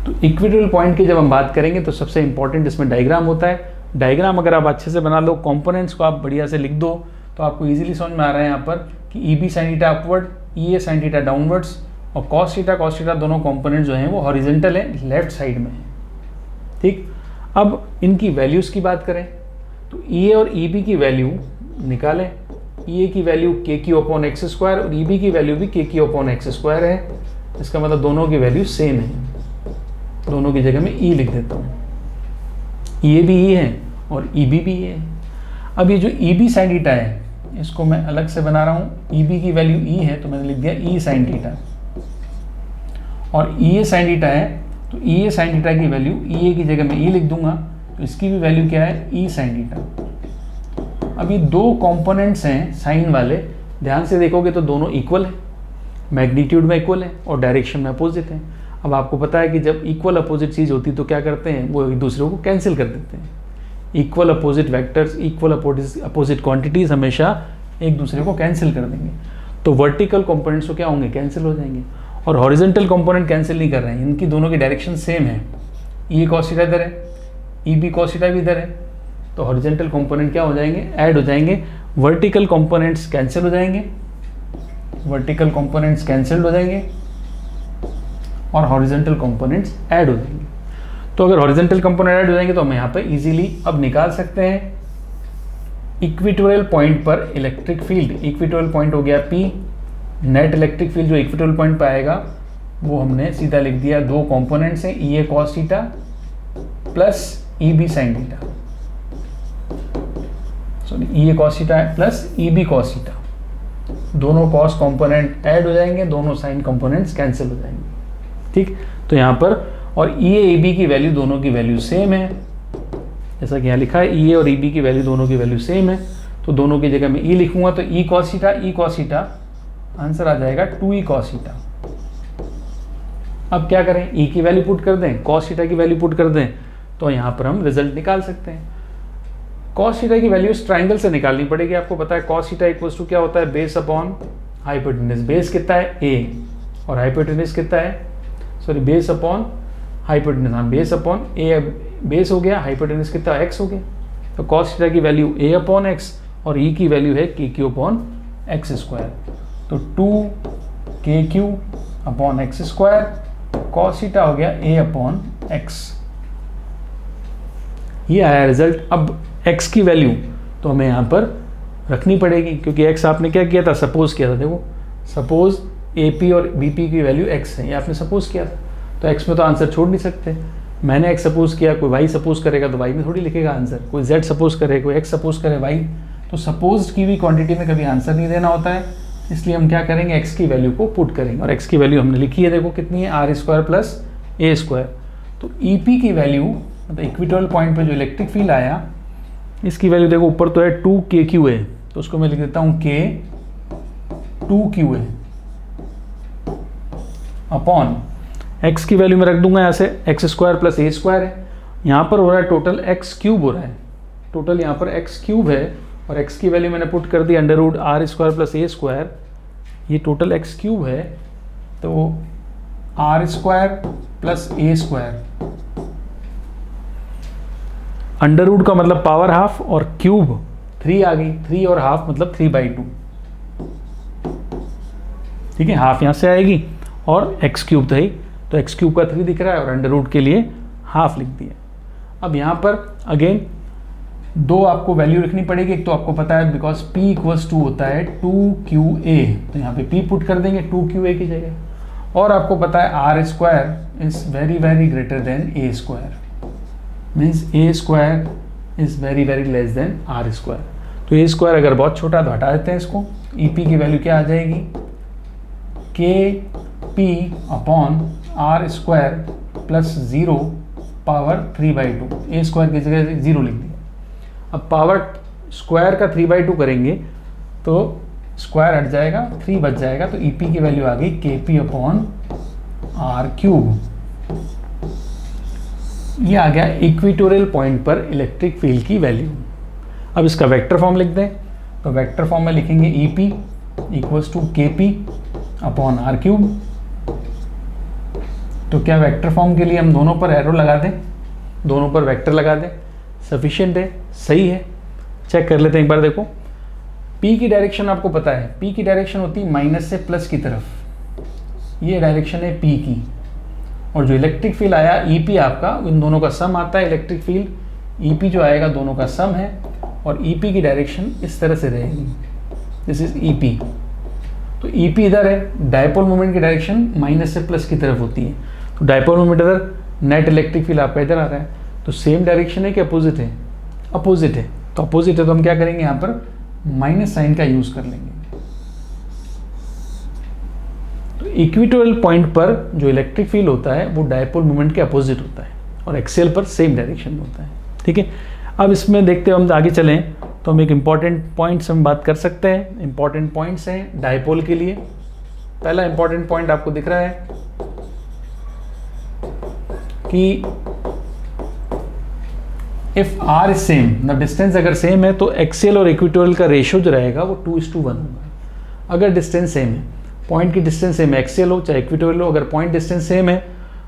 तो इक्विटोरियल पॉइंट की जब हम बात करेंगे तो सबसे इंपॉर्टेंट इसमें डायग्राम होता है। डायग्राम अगर आप अच्छे से बना लो, कंपोनेंट्स को आप बढ़िया से लिख दो, तो आपको इजीली समझ में आ रहा है यहाँ पर कि E B sine theta upward, E A sine theta downwards, और कॉस थीटा दोनों कंपोनेंट जो हैं वो हॉरिजॉन्टल है, लेफ्ट साइड में है। ठीक, अब इनकी वैल्यूज़ की बात करें तो ई ए और ई बी की वैल्यू निकालें। ई ए की वैल्यू के क्यू अपॉन एक्स स्क्वायर और ई बी की वैल्यू भी के क्यू अपॉन एक्स स्क्वायर है। इसका मतलब दोनों की वैल्यू सेम है, दोनों की जगह में ई लिख देता हूँ। ई ए भी ई है और ई बी भी ई है। अब ये जो ई बी साइन थीटा है, इसको मैं अलग से बना रहा हूँ। ई बी की वैल्यू ई है तो मैंने लिख दिया ई साइन थीटा, और ई ए साइन थीटा है तो ई ए साइन थीटा की वैल्यू ई ए की जगह में ई लिख दूंगा, तो इसकी भी वैल्यू क्या है ई साइन थीटा। अब ये 2 कंपोनेंट्स हैं साइन वाले, ध्यान से देखोगे तो दोनों इक्वल है, मैग्नीट्यूड में इक्वल है और डायरेक्शन में अपोजिट है। अब आपको पता है कि जब इक्वल अपोजिट चीज़ होती है तो क्या करते हैं, वो एक दूसरे को कैंसिल कर देते हैं। Equal opposite vectors, equal opposite quantities हमेशा एक दूसरे को कैंसिल कर देंगे। तो वर्टिकल कंपोनेंट्स तो क्या होंगे, कैंसिल हो जाएंगे, और हॉरिजॉन्टल कंपोनेंट कैंसिल नहीं कर रहे हैं, इनकी दोनों की डायरेक्शन सेम है। ई कॉस थीटा इधर है, ई बी कॉस थीटा भी इधर है, तो हॉरिजॉन्टल कंपोनेंट क्या हो जाएंगे, ऐड हो जाएंगे। वर्टिकल कंपोनेंट्स कैंसिल हो जाएंगे, वर्टिकल कंपोनेंट्स कैंसिल्ड हो जाएंगे, और हॉरिजॉन्टल कंपोनेंट्स ऐड हो जाएंगे। तो अगर हॉरिजॉन्टल कंपोनेंट ऐड हो जाएंगे तो हम यहाँ पे इजीली अब निकाल सकते हैं इक्वेटोरियल पॉइंट पर इलेक्ट्रिक फील्ड। इक्वेटोरियल पॉइंट हो गया P, नेट इलेक्ट्रिक फील्ड जो इक्वेटोरियल पॉइंट पर आएगा वो हमने सीधा लिख दिया, 2 कंपोनेंट्स हैं, E A cos theta plus E B sine theta, sorry E A cos theta plus E B cos theta. दोनों कॉस कंपोनेंट ऐड हो जाएंगे, दोनों साइन कंपोनेंट्स कैंसिल हो जाएंगे। ठीक, तो यहाँ पर और ई ए बी की वैल्यू, दोनों की वैल्यू सेम है, जैसा कि यहाँ लिखा है ई ए और ई बी की वैल्यू दोनों की वैल्यू सेम है, तो दोनों की जगह में ई लिखूंगा, तो ई कॉस थीटा आंसर आ जाएगा 2e कॉस थीटा। अब क्या करें, ई की वैल्यू पुट कर दें, कॉस थीटा की वैल्यू पुट कर दें, तो यहाँ पर हम रिजल्ट निकाल सकते हैं। कॉस थीटा की वैल्यू इस ट्राइंगल से निकालनी पड़ेगी। आपको पता है कॉस थीटा इक्वल्स टू क्या होता है, बेस अपॉन हाइपोटेनस। बेस कितना है a और हाइपोटेनस कितना है, सॉरी बेस अपॉन हाइपोटेनस, हाँ बेस अपॉन a, बेस हो गया, हाइपोटेनस कितना x हो गया। तो कॉस थीटा की वैल्यू a अपॉन x और ई की वैल्यू है के क्यू अपॉन एक्स स्क्वायर। तो 2 upon x square cos theta हो गया a अपॉन एक्स। ये आया रिजल्ट। अब x की वैल्यू तो हमें यहाँ पर रखनी पड़ेगी, क्योंकि x आपने क्या किया था, सपोज किया था। देखो सपोज AP और BP की वैल्यू x है, ये आपने सपोज किया था, तो x में तो आंसर छोड़ नहीं सकते। मैंने x सपोज किया, कोई y सपोज करेगा तो y में थोड़ी लिखेगा आंसर, कोई z सपोज करे, कोई x सपोज करे y। तो सपोज की हुई क्वांटिटी में कभी आंसर नहीं देना होता है, इसलिए हम क्या करेंगे, x की वैल्यू को पुट करेंगे। और x की वैल्यू हमने लिखी है, देखो कितनी है, r square plus a square. तो EP की वैल्यू मतलब इक्वेटोरियल पॉइंट पे जो इलेक्ट्रिक फील्ड आया, इसकी वैल्यू देखो ऊपर तो है 2kqa, तो उसको मैं लिख देता हूँ k 2qa अपॉन x की वैल्यू में रख दूंगा यहाँ से x square plus a square है। यहाँ पर हो रहा है टोटल x क्यूब हो रहा है, टोटल यहाँ पर x क्यूब है, और x की वैल्यू मैंने पुट कर दी under root r square plus a square. ये टोटल x क्यूब है, तो r square plus a square, under root का मतलब पावर हाफ, और क्यूब 3 आ गई, 3 और हाफ मतलब 3/2। ठीक है, हाफ यहाँ से आएगी और एक्स क्यूब था ही, तो एक्स क्यूब का 3 दिख रहा है और अंडर रूट के लिए हाफ लिख दिया। अब यहाँ पर अगेन दो आपको वैल्यू रखनी पड़ेगी। एक तो आपको पता है बिकॉज P इक्वल्स टू होता है 2QA, तो यहाँ पे P पुट कर देंगे 2QA की जगह, और आपको पता है R square is very very greater then A square, means A square is very very less than R square. तो A स्क्वायर अगर बहुत छोटा तो हटा देते हैं इसको। EP की वैल्यू क्या आ जाएगी, KP upon R square plus 0 power 3/2, A square की जगह 0 लिख दिया। अब पावर स्क्वायर का 3/2 करेंगे तो स्क्वायर हट जाएगा, 3 बच जाएगा, तो EP की वैल्यू आ गई KP अपॉन R क्यूब। ये आ गया इक्वेटोरियल पॉइंट पर इलेक्ट्रिक फील्ड की वैल्यू। अब इसका वेक्टर फॉर्म लिख दें, तो वेक्टर फॉर्म में लिखेंगे EP equals to KP upon R cube. तो क्या वेक्टर फॉर्म के लिए हम दोनों पर एरो लगा दें, दोनों पर वेक्टर लगा दें, सफिशिएंट है, सही है। चेक कर लेते हैं एक बार। देखो P की डायरेक्शन आपको पता है, P की डायरेक्शन होती है माइनस से प्लस की तरफ, ये डायरेक्शन है P की। और जो इलेक्ट्रिक फील्ड आया EP आपका, इन दोनों का सम आता है इलेक्ट्रिक फील्ड। EP जो आएगा दोनों का सम है, और EP की डायरेक्शन इस तरह से रहेगी, दिस इज EP। तो EP इधर है, डायपोल मोमेंट की डायरेक्शन माइनस से प्लस की तरफ होती है, तो डायपोल मोमेंट इधर, नेट इलेक्ट्रिक फील्ड आपका इधर आ रहा है। तो सेम डायरेक्शन है कि अपोजिट है, अपोजिट है, तो अपोजिट है तो हम क्या करेंगे, यहाँ पर माइनस साइन का यूज कर लेंगे। तो इक्वेटोरियल पॉइंट पर जो इलेक्ट्रिक फील्ड होता है वो डायपोल मोमेंट के अपोजिट होता है, और एक्सियल पर सेम डायरेक्शन में होता है। ठीक है, अब इसमें देखते हुए हम आगे चलें तो हम एक इम्पॉर्टेंट पॉइंट्स हम बात कर सकते हैं। इम्पॉर्टेंट पॉइंट्स हैं डायपोल के लिए। पहला इम्पॉर्टेंट पॉइंट आपको दिख रहा है कि if R is same, the distance अगर सेम है तो एक्सियल और इक्वेटोरियल का रेशियो जो रहेगा वो 2:1 होगा। अगर डिस्टेंस सेम है, पॉइंट की डिस्टेंस सेम है, एक्सियल हो चाहे इक्वेटोरियल हो, अगर पॉइंट डिस्टेंस सेम है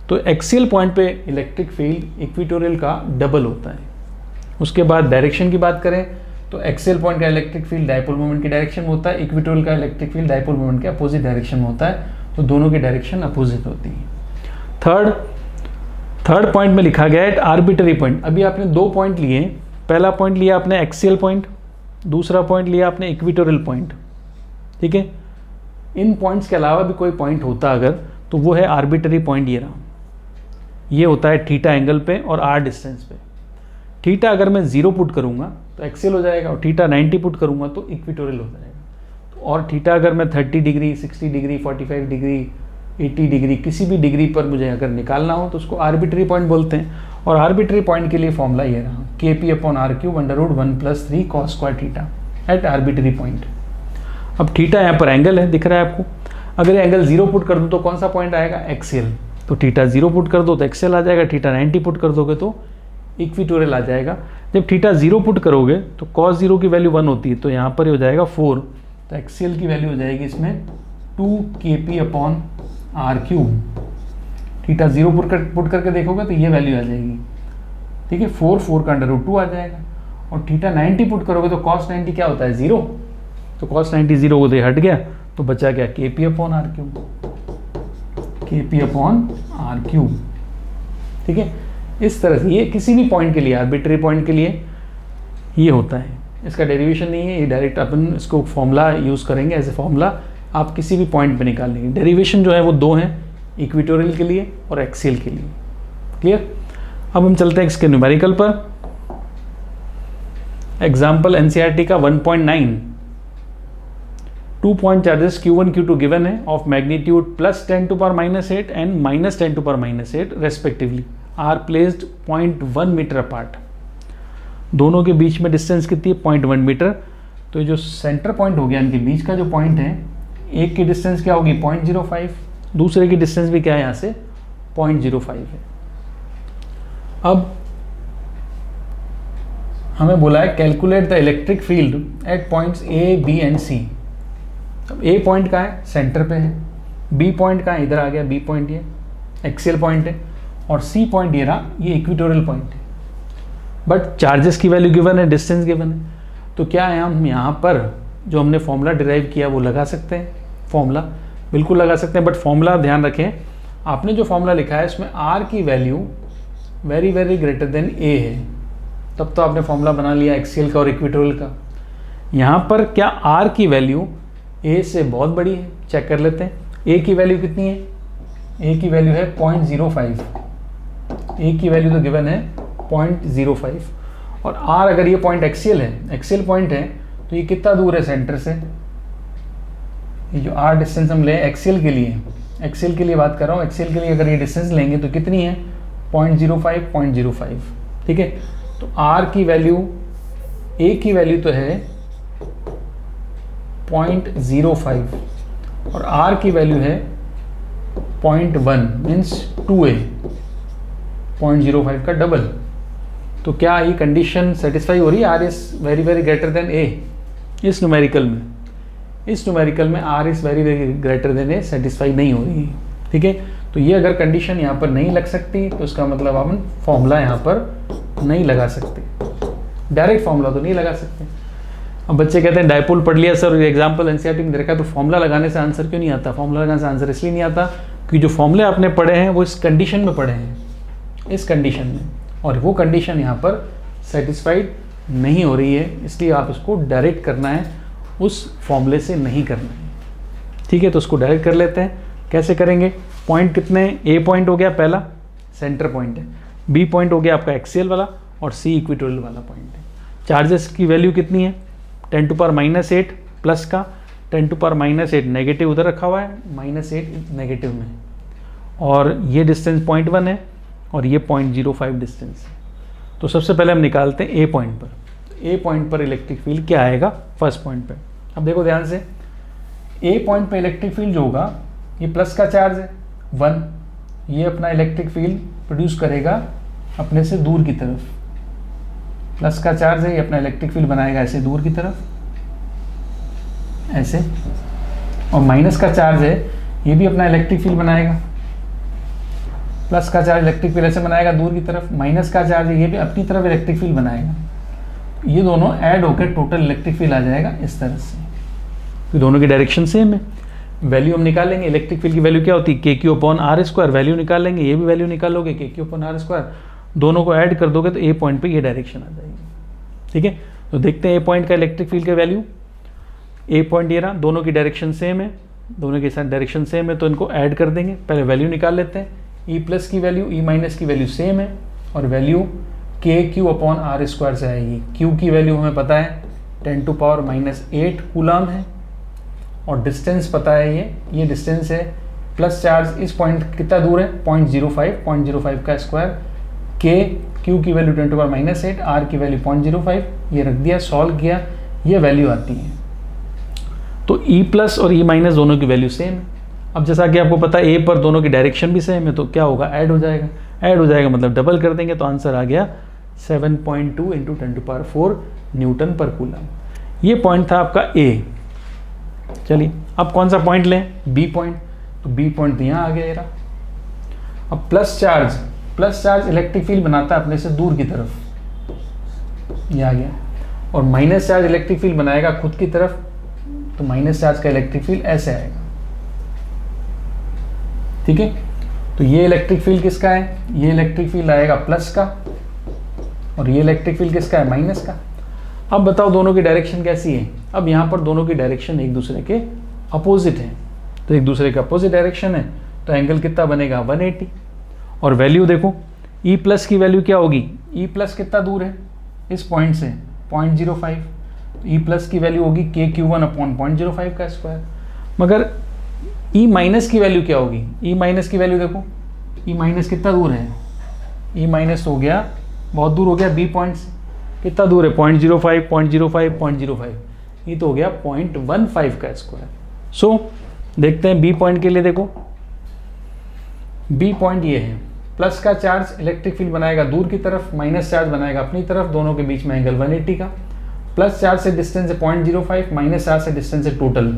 तो एक्सियल पॉइंट पे इलेक्ट्रिक फील्ड इक्वेटोरियल का डबल होता है। उसके बाद डायरेक्शन की बात करें तो एक्सियल पॉइंट का इलेक्ट्रिक फील्ड डायपोल मोमेंट की डायरेक्शन में होता है, इक्वेटोरियल का इलेक्ट्रिक फील्ड डायपोल मोमेंट के अपोजिट डायरेक्शन में होता है, तो दोनों की डायरेक्शन अपोजिट होती है। थर्ड पॉइंट में लिखा गया है आर्बिटरी पॉइंट। अभी आपने दो पॉइंट लिए, पहला पॉइंट लिया आपने एक्सियल पॉइंट, दूसरा पॉइंट लिया आपने इक्वेटोरियल पॉइंट। ठीक है, इन पॉइंट्स के अलावा भी कोई पॉइंट होता अगर, तो वो है आर्बिटरी पॉइंट। ये रहा, ये होता है थीटा एंगल पे और R डिस्टेंस पे। थीटा अगर मैं 0 पुट करूंगा तो एक्सियल हो जाएगा, और थीटा 90 पुट करूंगा तो इक्वेटोरियल हो जाएगा। तो और थीटा अगर मैं 30 डिग्री, 60 डिग्री, 45 डिग्री, 80 डिग्री, किसी भी डिग्री पर मुझे अगर निकालना हो तो उसको आर्बिटरी पॉइंट बोलते हैं। और आर्बिटरी पॉइंट के लिए फॉर्मूला ये रहा, KP upon R cube under root 1 + 3 cos square theta at arbitrary point. अब थीटा यहाँ पर एंगल है, दिख रहा है आपको। अगर ये एंगल 0 पुट कर दूँ तो कौन सा पॉइंट आएगा, एक्सियल। तो थीटा 0 पुट कर दो तो एक्सियल आ जाएगा, थीटा 90 पुट कर दोगे तो इक्वेटोरियल आ जाएगा। जब थीटा 0 पुट करोगे तो cos 0 की वैल्यू 1 होती है, तो यहाँ पर हो जाएगा 4, तो एक्सियल की वैल्यू हो जाएगी इसमें 2KP upon R cube. Theta 0 put करके देखोगे तो ये वैल्यू आ जाएगी। ठीक है, 4 का अंडर रूट 2 आ जाएगा। और थीटा 90 पुट करोगे तो cos 90 क्या होता है 0, तो cos 90 0 को हट गया, तो बचा क्या KP upon R cube, KP upon R cube. ठीक है, इस तरह से ये किसी भी पॉइंट के लिए, आर्बिट्री पॉइंट के लिए ये होता है, इसका डेरिवेशन नहीं है, ये डायरेक्ट अपन इसको फॉर्मूला यूज़ करेंगे, एज ए फॉर्मूला आप किसी भी पॉइंट पे निकाल लेंगे। डेरिवेशन जो है वो दो हैं, इक्वेटोरियल के लिए और एक्सियल के लिए। क्लियर। अब हम चलते हैं इसके न्यूमेरिकल पर। एग्जाम्पल एनसीईआरटी का 1.9, 2 point charges Q1 Q2 given है of magnitude +10⁻⁸ and -10⁻⁸ respectively, are placed 0.1 metre apart. दोनों के बीच में डिस्टेंस कितनी है 0.1 मीटर। तो जो सेंटर पॉइंट हो गया इनके बीच का जो पॉइंट है, एक की डिस्टेंस क्या होगी 0.05, दूसरे की डिस्टेंस भी क्या है यहाँ से 0.05 है। अब हमें बोला है calculate the electric field eight points A, B and C। अब A पॉइंट का है सेंटर पे है, B पॉइंट का है इधर आ गया, B पॉइंट ये एक्सियल पॉइंट है, और C पॉइंट ये रहा, ये इक्वेटोरियल पॉइंट है। बट चार्जेस की वैल्यू गिवन है, डिस्टेंस गिवन है, तो क्या है हम यहाँ पर जो हमने फॉर्मूला डिराइव किया वो लगा सकते हैं, फॉर्मूला बिल्कुल लगा सकते हैं। बट फॉर्मूला ध्यान रखें, आपने जो फॉर्मूला लिखा है इसमें R की value very very greater then A है, तब तो आपने फॉर्मूला बना लिया एक्सियल का और इक्वेटोरियल का। यहाँ पर क्या R की वैल्यू A से बहुत बड़ी है, चेक कर लेते हैं। A की वैल्यू कितनी है, A की वैल्यू है 0.05, A की वैल्यू तो गिवन है 0.05, और R अगर ये पॉइंट एक्सियल है, एक्सियल पॉइंट है, तो ये कितना दूर है सेंटर से, ये जो R डिस्टेंस हम ले एक्सियल के लिए, एक्सियल के लिए बात कर रहा हूँ, एक्सियल के लिए अगर ये डिस्टेंस लेंगे तो कितनी है 0.05, ठीक है। तो R की वैल्यू, A की वैल्यू तो है 0.05 और R की वैल्यू है 0.1 मीन्स 2A, 0.05 का डबल। तो क्या ये कंडीशन सेटिस्फाई हो रही है, R is very very greater then A? इस न्यूमेरिकल में, इस न्यूमेरिकल में R is very very greater then A satisfy नहीं हो रही है, ठीक है। तो ये अगर कंडीशन यहाँ पर नहीं लग सकती तो इसका मतलब अपन फॉर्मूला यहाँ पर नहीं लगा सकते, डायरेक्ट फॉर्मूला तो नहीं लगा सकते। अब बच्चे कहते हैं डायपोल पढ़ लिया सर, एग्जाम्पल एनसीईआरटी में देखा, तो फॉर्मूला लगाने से आंसर क्यों नहीं आता? फॉर्मूला लगाने से आंसर इसलिए नहीं आता क्योंकि जो फॉर्मूले आपने पढ़े हैं वो इस कंडीशन में पढ़े हैं, इस कंडीशन में, और वो कंडीशन यहाँ पर सेटिस्फाइड नहीं हो रही है, इसलिए आप इसको डायरेक्ट करना है, उस फॉर्मूले से नहीं करना है, ठीक है। तो उसको डायरेक्ट कर लेते हैं। कैसे करेंगे? पॉइंट कितने? A पॉइंट हो गया पहला, सेंटर पॉइंट है, B पॉइंट हो गया आपका एक्सियल वाला, और C इक्वेटोरियल वाला पॉइंट है। चार्जेस की वैल्यू कितनी है 10⁻⁸ प्लस का 10⁻⁸ नेगेटिव उधर रखा हुआ है, -8 नेगेटिव में, और ये डिस्टेंस 0.1 है और ये 0.05 डिस्टेंस है। तो सबसे पहले हम निकालते हैं A पॉइंट पर। A पॉइंट पर इलेक्ट्रिक फील्ड क्या आएगा फर्स्ट पॉइंट पे? अब देखो ध्यान से, A पॉइंट पे इलेक्ट्रिक फील्ड जो होगा, ये प्लस का चार्ज है 1, ये अपना इलेक्ट्रिक फील्ड प्रोड्यूस करेगा अपने से दूर की तरफ, प्लस का चार्ज है, ये अपना इलेक्ट्रिक फील्ड बनाएगा ऐसे दूर की तरफ, ऐसे, और माइनस का चार्ज है, ये भी अपना इलेक्ट्रिक फील्ड बनाएगा, प्लस का चार्ज इलेक्ट्रिक फील्ड ऐसे बनाएगा दूर की तरफ, माइनस का चार्ज है, ये भी अपनी तरफ इलेक्ट्रिक फील्ड बनाएगा। ये दोनों ऐड होकर टोटल इलेक्ट्रिक फील्ड आ जाएगा इस तरह से, तो दोनों की डायरेक्शन सेम है। वैल्यू हम निकालेंगे, इलेक्ट्रिक फील्ड की वैल्यू क्या होती है KQ/R², वैल्यू निकाल लेंगे, ये भी वैल्यू निकालोगे KQ/R², दोनों को ऐड कर दोगे तो A पॉइंट पे ये डायरेक्शन आ जाएगी, ठीक है। तो देखते हैं A पॉइंट का इलेक्ट्रिक फील्ड का वैल्यू। A पॉइंट ये रहा, दोनों की डायरेक्शन सेम है, दोनों के साथ डायरेक्शन सेम है, तो इनको ऐड कर देंगे। पहले वैल्यू निकाल लेते हैं, E प्लस की वैल्यू E माइनस की वैल्यू सेम है, और वैल्यू KQ/R² से आएगी। Q की वैल्यू हमें पता है 10⁻⁸ कूलम है, और डिस्टेंस पता है, ये डिस्टेंस है, प्लस चार्ज इस पॉइंट कितना दूर है 0.05 का स्क्वायर, Q की वैल्यू 10⁻⁸, R की वैल्यू 0.05, ये रख दिया, सॉल्व किया, ये वैल्यू आती है। तो E प्लस और E माइनस दोनों की वैल्यू सेम है। अब जैसा कि आपको पता है A पर दोनों की डायरेक्शन भी सेम है, तो क्या होगा, ऐड हो जाएगा, ऐड हो जाएगा मतलब डबल कर देंगे, तो आंसर आ गया 7.2 × 10⁴ न्यूटन पर कूलम। ये पॉइंट था आपका A। चलिए अब कौन सा पॉइंट लें? B point. तो B पॉइंट तो यहाँ आ गया येरा। अब प्लस चार्ज इलेक्ट्रिक फील्ड बनाता है अपने से दूर की तरफ, ये आ गया। और माइनस चार्ज इलेक्ट्रिक फील्ड बनाएगा खुद की तरफ, तो माइनस चार्ज का इलेक्ट्रिक फील्ड ऐसे आएगा। ठीक है, तो ये इलेक्ट्रिक फील्ड किसका है, ये इलेक्ट्रिक फील्ड आएगा प्लस का, और ये इलेक्ट्रिक फील्ड किसका है, माइनस का। अब बताओ दोनों की डायरेक्शन कैसी है। अब यहाँ पर दोनों की डायरेक्शन एक दूसरे के अपोजिट है, तो एक दूसरे के अपोजिट डायरेक्शन है, तो एंगल कितना बनेगा 180। और वैल्यू देखो, ई प्लस की वैल्यू क्या होगी, ई प्लस कितना दूर है इस पॉइंट से 0.05, ई प्लस की वैल्यू होगी KQ1/0.05 का स्क्वायर। मगर ई माइनस की वैल्यू क्या होगी, ई माइनस की वैल्यू देखो, ई माइनस कितना दूर है, ई माइनस हो गया बहुत दूर हो गया बी पॉइंट से, कितना दूर है 0.05 0.05 0.05, ये तो हो गया 0.15 का स्क्वायर। सो देखते हैं बी पॉइंट के लिए। देखो बी पॉइंट ये है, प्लस का चार्ज इलेक्ट्रिक फील्ड बनाएगा दूर की तरफ, माइनस चार्ज बनाएगा अपनी तरफ, दोनों के बीच में एंगल 180 का। प्लस चार्ज से डिस्टेंस है 0.05, माइनस चार्ज से डिस्टेंस है टोटल,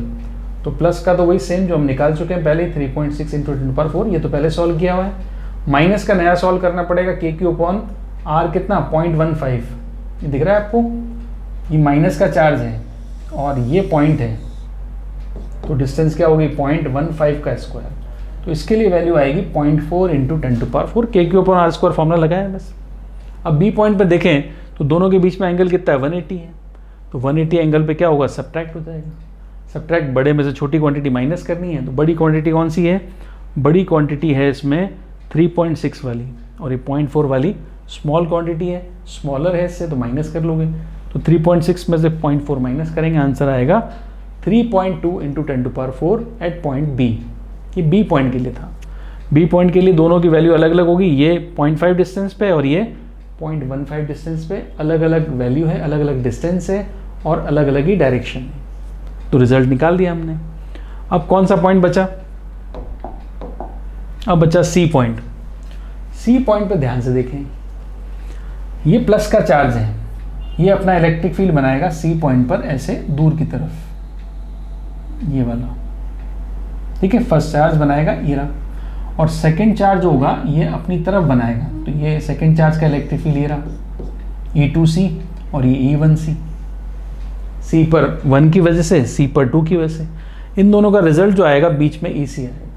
तो प्लस का तो वही सेम जो हम निकाल चुके हैं पहले 3.6 × 10⁴, ये तो पहले सॉल्व किया हुआ है। माइनस का नया सॉल्व करना पड़ेगा, KQ/R कितना 0.15, ये दिख रहा है आपको, ये माइनस का चार्ज है और ये पॉइंट है, तो डिस्टेंस क्या होगी 0.15 का स्क्वायर, तो इसके लिए वैल्यू आएगी 0.4 × 10⁴, KQ/R² फॉर्मूला लगाया बस। अब बी पॉइंट पे देखें तो दोनों के बीच में एंगल कितना है 180 है, तो 180 एंगल पे क्या होगा सब्ट्रैक्ट हो जाएगा। सब्ट्रैक्ट बड़े में से छोटी क्वांटिटी माइनस करनी है, तो बड़ी क्वांटिटी कौन सी है, बड़ी क्वांटिटी है इसमें 3.6 वाली, और ये 0.4 वाली स्मॉल क्वांटिटी है, स्मॉलर है इससे, तो माइनस कर लोगे, तो 3.6 में से 0.4 माइनस करेंगे, आंसर आएगा 3.2 × 10⁴ एट पॉइंट बी। ये बी पॉइंट के लिए था। बी पॉइंट के लिए दोनों की वैल्यू अलग अलग होगी, ये 0.5 डिस्टेंस पे और ये 0.15 डिस्टेंस पे, अलग अलग वैल्यू है, अलग अलग डिस्टेंस है और अलग अलग ही डायरेक्शन है, तो रिजल्ट निकाल दिया हमने। अब कौन सा पॉइंट बचा, अब बचा सी पॉइंट। सी पॉइंट पे ध्यान से देखें, ये प्लस का चार्ज है, ये अपना इलेक्ट्रिक फील्ड बनाएगा सी पॉइंट पर ऐसे दूर की तरफ, ये वाला, ठीक है। फर्स्ट चार्ज बनाएगा ये रहा, और सेकंड चार्ज होगा ये अपनी तरफ बनाएगा, तो ये सेकंड चार्ज का इलेक्ट्रिक फील्ड ये रहा E2C और ये E1C, C पर 1 की वजह से, C पर 2 की वजह से, इन दोनों का रिजल्ट जो आएगा बीच में EC आएगा।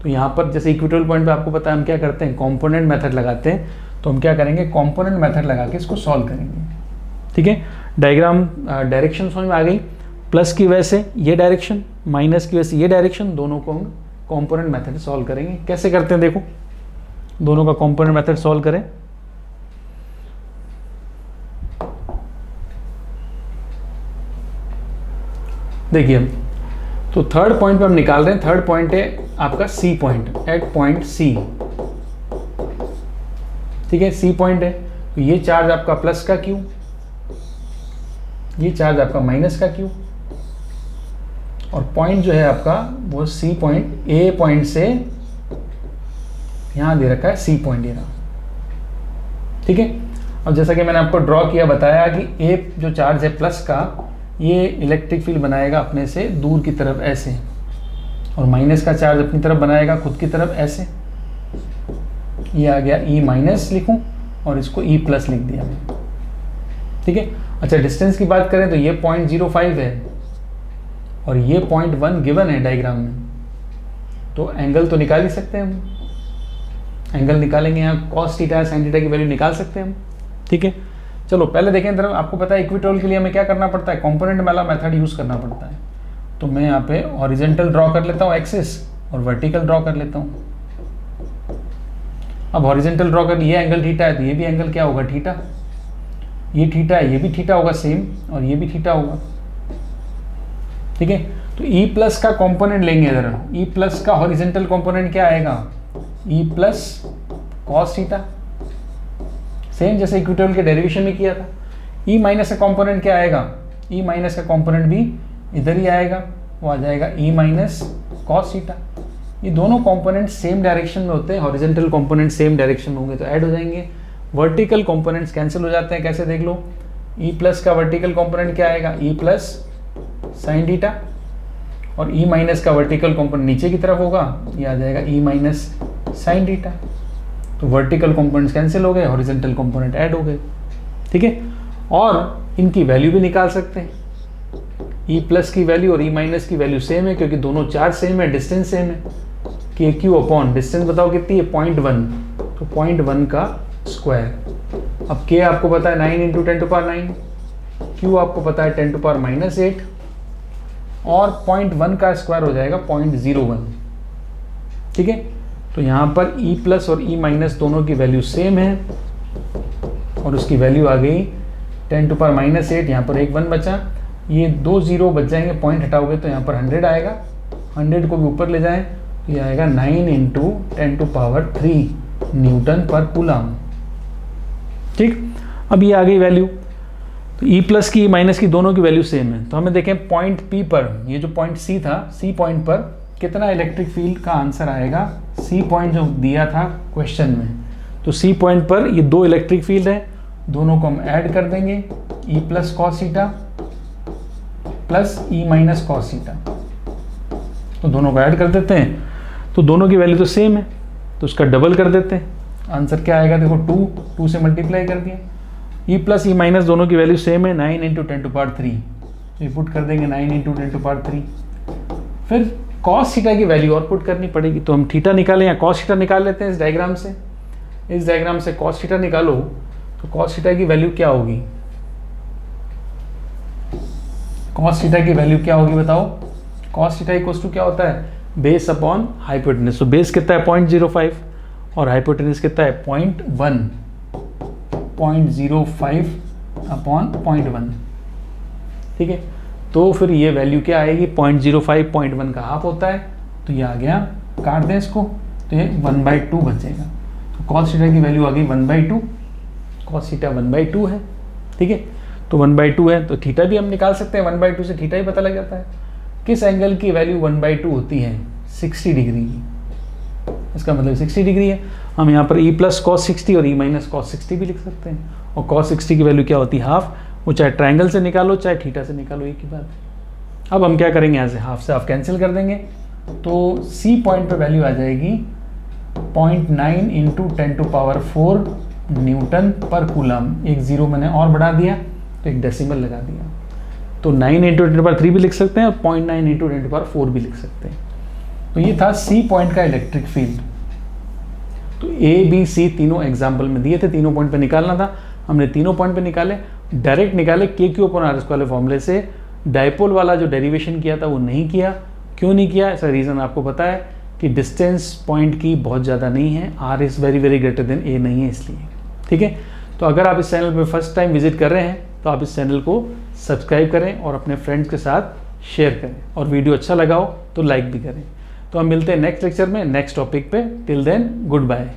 तो यहाँ पर जैसे इक्वेटोरियल पॉइंट पे आपको पता है हम क्या करते हैं, कंपोनेंट मेथड लगाते हैं, तो हम क्या करेंगे कंपोनेंट मेथड लगा के इसको सॉल्व करेंगे, ठीक है। डायग्राम डायरेक्शन समझ में आ गई, प्लस की वजह से ये डायरेक्शन, माइनस की वजह से ये डायरेक्शन, दोनों को हम कंपोनेंट मेथड सॉल्व करेंगे। कैसे करते हैं देखो, दोनों का कंपोनेंट मेथड सॉल्व करें। देखिए हम तो थर्ड पॉइंट पे हम निकाल रहे हैं, थर्ड पॉइंट है आपका C point at point C, ठीक है। सी पॉइंट है, तो ये चार्ज आपका प्लस का क्यू, ये चार्ज आपका माइनस का क्यू, और पॉइंट जो है आपका वो सी पॉइंट, ए पॉइंट से यहां दे रखा है सी पॉइंट, ये रहा, ठीक है। अब जैसा कि मैंने आपको ड्रॉ किया, बताया कि ए जो चार्ज है प्लस का, ये इलेक्ट्रिक फील्ड बनाएगा अपने से दूर की तरफ ऐसे, और माइनस का चार्ज अपनी तरफ बनाएगा खुद की तरफ ऐसे, ये आ गया E माइनस लिखूं और इसको E प्लस लिख दिया मैं, ठीक है। अच्छा डिस्टेंस की बात करें तो ये 0.05 है और ये 0.1 गिवन है डायग्राम में, तो एंगल तो निकाल ही सकते हैं हम, एंगल निकालेंगे यहाँ cos थीटा sin थीटा की वैल्यू निकाल सकते हैं हम, ठीक है। चलो पहले देखें तरफ, आपको पता है इक्विटोरियल के लिए हमें क्या करना पड़ता है, कंपोनेंट वाला मेथड यूज़ करना पड़ता है। तो मैं यहाँ पे हॉरिजॉन्टल ड्रॉ कर लेता हूँ एक्सिस, और वर्टिकल ड्रॉ कर लेता हूँ। अब हॉरिजॉन्टल ड्रॉ कर, ये एंगल थीटा है तो ये भी एंगल क्या होगा थीटा, ये थीटा है ये भी थीटा होगा सेम, और ये भी थीटा होगा, ठीक है। तो E प्लस का कंपोनेंट लेंगे इधर, E प्लस का हॉरिजॉन्टल कंपोनेंट क्या आएगा, E plus cos theta, same जैसे इक्वेटोरियल के डेरिवेशन में किया था। E माइनस का कंपोनेंट क्या आएगा, E माइनस का कंपोनेंट भी इधर ही आएगा, वो आ जाएगा E माइनस कॉस थीटा। ये दोनों कंपोनेंट सेम डायरेक्शन में होते हैं, हॉरिजॉन्टल कंपोनेंट सेम डायरेक्शन में होंगे तो ऐड हो जाएंगे, वर्टिकल कंपोनेंट्स कैंसिल हो जाते हैं। कैसे देख लो, E प्लस का वर्टिकल कंपोनेंट क्या आएगा, E प्लस साइन थीटा, और E माइनस का वर्टिकल कंपोनेंट नीचे की तरफ होगा, ये आ जाएगा E माइनस साइन थीटा। तो वर्टिकल कंपोनेंट्स कैंसिल हो गए, हॉरिजॉन्टल कंपोनेंट ऐड हो गए, ठीक है। और इनकी वैल्यू भी निकाल सकते हैं। ई प्लस की वैल्यू और ई माइनस की वैल्यू सेम है क्योंकि दोनों चार्ज सेम है, डिस्टेंस सेम है। के क्यू अपॉन डिस्टेंस बताओ कितनी है, 0.1, तो 0.1 का स्क्वायर। अब के आपको पता है 9 इंटू 10⁻9, क्यू आपको पता है 10⁻⁸ और 0.1 का स्क्वायर हो जाएगा 0.01। ठीक है, तो यहाँ पर ई प्लस और ई माइनस दोनों की वैल्यू सेम है और उसकी वैल्यू आ गई 10⁻⁸। यहाँ पर एक 1 बचा, ये 2 0 बच जाएंगे, पॉइंट हटाओगे तो यहाँ पर 100 आएगा। 100 को भी ऊपर ले जाएं तो ये आएगा 9 इंटू 10⁻³ न्यूटन पर कूलम। ठीक, अब ये आ गई वैल्यू। तो ई प्लस की ई माइनस की दोनों की वैल्यू सेम है, तो हमें देखें पॉइंट पी पर, ये जो पॉइंट सी था, सी पॉइंट पर कितना इलेक्ट्रिक फील्ड का आंसर आएगा। सी पॉइंट जो दिया था क्वेश्चन में, तो सी पॉइंट पर ये 2 इलेक्ट्रिक फील्ड है, दोनों को हम ऐड कर देंगे, E plus cos theta plus E minus cos theta, तो दोनों को ऐड कर देते हैं, तो दोनों की वैल्यू तो सेम है, तो उसका डबल कर देते हैं। आंसर क्या आएगा, देखो 2 से मल्टीप्लाई कर दिया। ई प्लस ई माइनस दोनों की वैल्यू सेम है, 9 इंटू 10⁻3, तो ये पुट कर देंगे 9 इंटू 10⁻3। फिर कॉस थीटा की वैल्यू और पुट करनी पड़ेगी, तो हम थीटा निकालें या कॉस थीटा निकाल लेते हैं इस डायग्राम से। इस डायग्राम से कॉस थीटा निकालो तो कॉस थीटा की वैल्यू क्या होगी, कॉस थीटा की वैल्यू क्या होगी बताओ। कॉस थीटा इक्वल्स टू क्या होता है, बेस अपॉन हाइपोटेनस। तो बेस कितना है 0.05 और हाइपोटेनस कितना है 0.1, 0.05 अपॉन 0.1। ठीक है, तो फिर ये वैल्यू क्या आएगी, 0.05 0.1 का हाफ होता है, तो ये आ गया, काट दें इसको, तो ये 1/2 बचेगा। तो कॉस थीटा की वैल्यू आ गई 1/2, कॉस थीटा 1/2 है। ठीक है, तो 1/2 है तो थीटा भी हम निकाल सकते हैं, 1/2 से थीटा ही पता लग जाता है। किस एंगल की वैल्यू 1/2 होती है, 60 डिग्री की, इसका मतलब 60 डिग्री है। हम यहाँ पर ई प्लस कॉस 60 और ई माइनस कॉस 60 भी लिख सकते हैं, और कॉस 60 की वैल्यू क्या होती है, हाफ। वो चाहे ट्रायंगल से निकालो चाहे थीटा से निकालो, एक ही बात है। अब हम क्या करेंगे, यहाँ से हाफ से हाफ कैंसिल कर देंगे, तो सी पॉइंट पर वैल्यू आ जाएगी 0.9 इंटू 10⁻4 न्यूटन पर कूलम। एक 0 मैंने और बढ़ा दिया तो एक डेसिमल लगा दिया, तो 9 इंटू 10⁻3 भी लिख सकते हैं और 0.9 इंटू 10⁻4 भी लिख सकते हैं। तो ये था सी पॉइंट का इलेक्ट्रिक फील्ड। तो ए बी सी तीनों एग्जाम्पल में दिए थे, तीनों पॉइंट पे निकालना था, हमने तीनों पॉइंट पे निकाले। डायरेक्ट निकाले के क्यू अपॉन आर स्क्वायर वाले फॉर्मूले से, डायपोल वाला जो डेरिवेशन किया था वो नहीं किया। क्यों नहीं किया, इसका रीज़न आपको पता है कि डिस्टेंस पॉइंट की बहुत ज़्यादा नहीं है, R is very very greater than A नहीं है, इसलिए। ठीक है, तो अगर आप इस चैनल पर फर्स्ट टाइम विजिट कर रहे हैं तो आप इस चैनल को सब्सक्राइब करें और अपने फ्रेंड्स के साथ शेयर करें, और वीडियो अच्छा लगा हो तो लाइक भी करें। तो हम मिलते हैं नेक्स्ट लेक्चर में नेक्स्ट टॉपिक पे। Till then good bye.